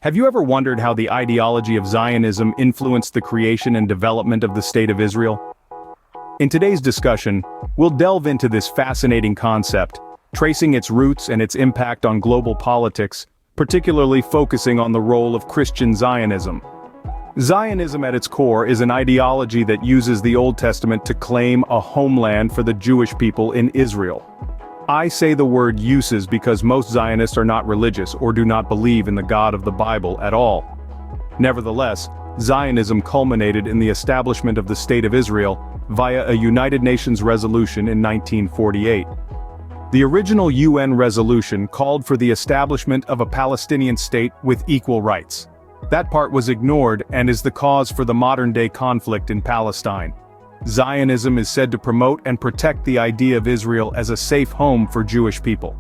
Have you ever wondered how the ideology of Zionism influenced the creation and development of the State of Israel? In today's discussion, we'll delve into this fascinating concept, tracing its roots and its impact on global politics, particularly focusing on the role of Christian Zionism. Zionism at its core is an ideology that uses the Old Testament to claim a homeland for the Jewish people in Israel. I say the word uses because most Zionists are not religious or do not believe in the God of the Bible at all. Nevertheless, Zionism culminated in the establishment of the State of Israel via a United Nations resolution in 1948. The original UN resolution called for the establishment of a Palestinian state with equal rights. That part was ignored and is the cause for the modern-day conflict in Palestine. Zionism is said to promote and protect the idea of Israel as a safe home for Jewish people.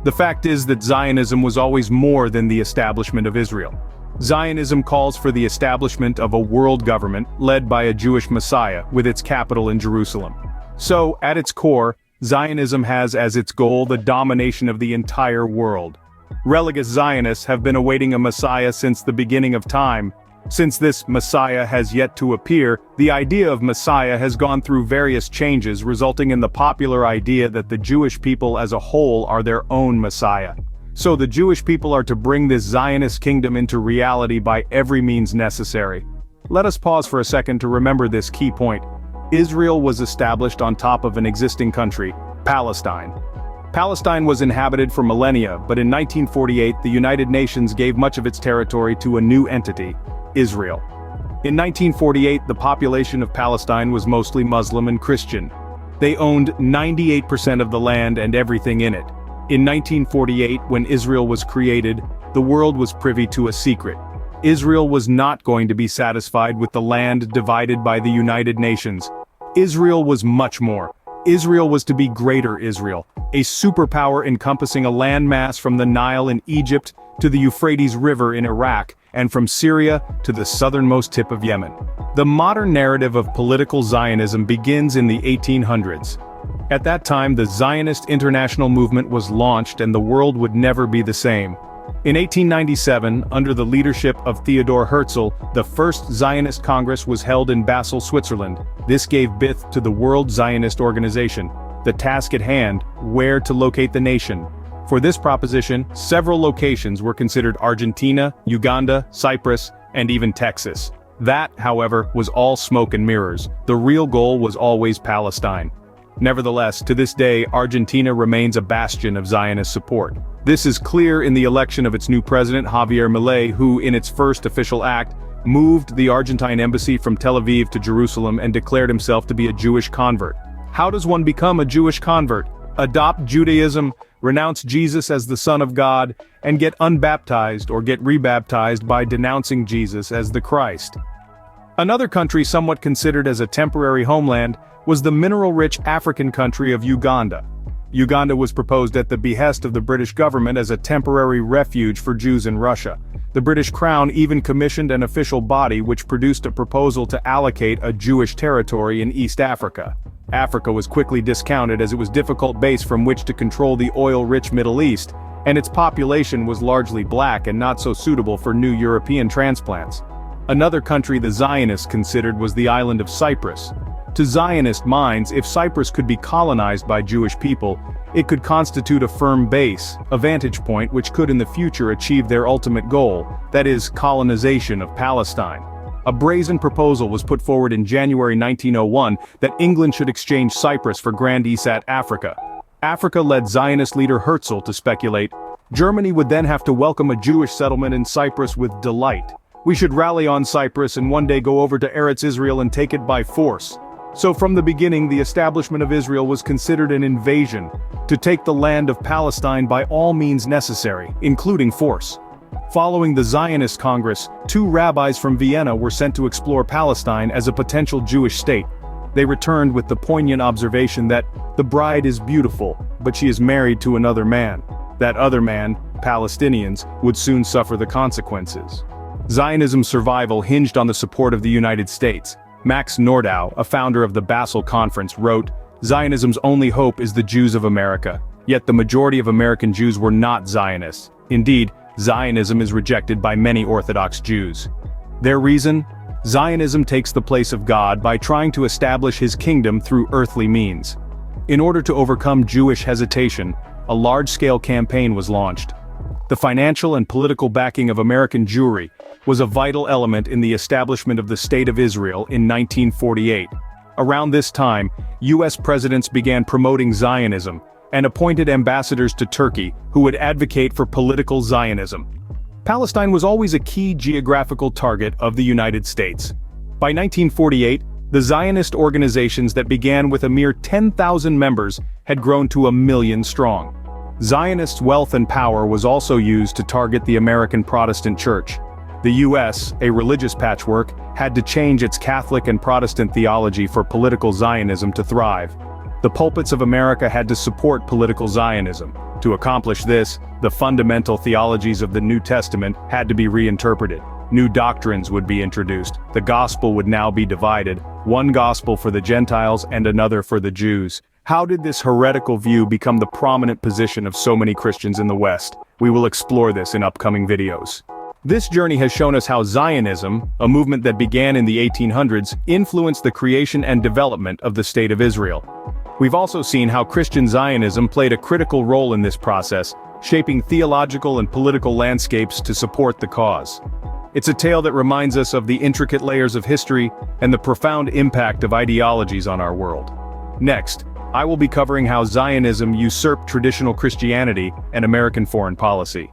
The fact is that Zionism was always more than the establishment of Israel. Zionism calls for the establishment of a world government led by a Jewish Messiah with its capital in Jerusalem. So, at its core, Zionism has as its goal the domination of the entire world. Religious Zionists have been awaiting a Messiah since the beginning of time. Since this Messiah has yet to appear, the idea of Messiah has gone through various changes, resulting in the popular idea that the Jewish people as a whole are their own Messiah. So the Jewish people are to bring this Zionist kingdom into reality by every means necessary. Let us pause for a second to remember this key point. Israel was established on top of an existing country, Palestine. Palestine was inhabited for millennia, but in 1948 the United Nations gave much of its territory to a new entity, Israel. In 1948 the population of Palestine was mostly Muslim and Christian. They owned 98% of the land and everything in it. In 1948, when Israel was created, the world was privy to a secret. Israel was not going to be satisfied with the land divided by the United Nations. Israel was much more. Israel was to be Greater Israel, a superpower encompassing a landmass from the Nile in Egypt to the Euphrates River in Iraq, and from Syria to the southernmost tip of Yemen. The modern narrative of political Zionism begins in the 1800s. At that time, the Zionist international movement was launched and the world would never be the same. In 1897, under the leadership of Theodor Herzl, the first Zionist Congress was held in Basel, Switzerland. This gave birth to the World Zionist Organization. The task at hand, where to locate the nation. For this proposition, several locations were considered: Argentina, Uganda, Cyprus, and even Texas. That, however, was all smoke and mirrors. The real goal was always Palestine. Nevertheless, to this day, Argentina remains a bastion of Zionist support. This is clear in the election of its new president, Javier Milei, who, in its first official act, moved the Argentine embassy from Tel Aviv to Jerusalem and declared himself to be a Jewish convert. How does one become a Jewish convert? Adopt Judaism, renounce Jesus as the Son of God, and get unbaptized or get rebaptized by denouncing Jesus as the Christ. Another country somewhat considered as a temporary homeland was the mineral-rich African country of Uganda. Uganda was proposed at the behest of the British government as a temporary refuge for Jews in Russia. The British Crown even commissioned an official body which produced a proposal to allocate a Jewish territory in East Africa. Africa was quickly discounted as it was a difficult base from which to control the oil-rich Middle East, and its population was largely black and not so suitable for new European transplants. Another country the Zionists considered was the island of Cyprus. To Zionist minds, if Cyprus could be colonized by Jewish people, it could constitute a firm base, a vantage point which could in the future achieve their ultimate goal, that is, colonization of Palestine. A brazen proposal was put forward in January 1901 that England should exchange Cyprus for Grand Isat Africa. Africa led Zionist leader Herzl to speculate, Germany would then have to welcome a Jewish settlement in Cyprus with delight. We should rally on Cyprus and one day go over to Eretz Israel and take it by force. So from the beginning, the establishment of Israel was considered an invasion, to take the land of Palestine by all means necessary, including force. Following the Zionist Congress, 2 rabbis from Vienna were sent to explore Palestine as a potential Jewish state. They returned with the poignant observation that the bride is beautiful, but she is married to another man. That other man, Palestinians, would soon suffer the consequences. Zionism's survival hinged on the support of the United States. Max Nordau, a founder of the Basel Conference, wrote, Zionism's only hope is the Jews of America. Yet the majority of American Jews were not Zionists. Indeed, Zionism is rejected by many Orthodox Jews. Their reason? Zionism takes the place of God by trying to establish his kingdom through earthly means. In order to overcome Jewish hesitation, a large-scale campaign was launched. The financial and political backing of American Jewry was a vital element in the establishment of the State of Israel in 1948. Around this time, U.S. presidents began promoting Zionism and appointed ambassadors to Turkey who would advocate for political Zionism. Palestine was always a key geographical target of the United States. By 1948, the Zionist organizations that began with a mere 10,000 members had grown to 1 million strong. Zionists' wealth and power was also used to target the American Protestant Church. The U.S., a religious patchwork, had to change its Catholic and Protestant theology for political Zionism to thrive. The pulpits of America had to support political Zionism. To accomplish this, the fundamental theologies of the New Testament had to be reinterpreted. New doctrines would be introduced. The gospel would now be divided, one gospel for the Gentiles and another for the Jews. How did this heretical view become the prominent position of so many Christians in the West? We will explore this in upcoming videos. This journey has shown us how Zionism, a movement that began in the 1800s, influenced the creation and development of the State of Israel. We've also seen how Christian Zionism played a critical role in this process, shaping theological and political landscapes to support the cause. It's a tale that reminds us of the intricate layers of history and the profound impact of ideologies on our world. Next, I will be covering how Zionism usurped traditional Christianity and American foreign policy.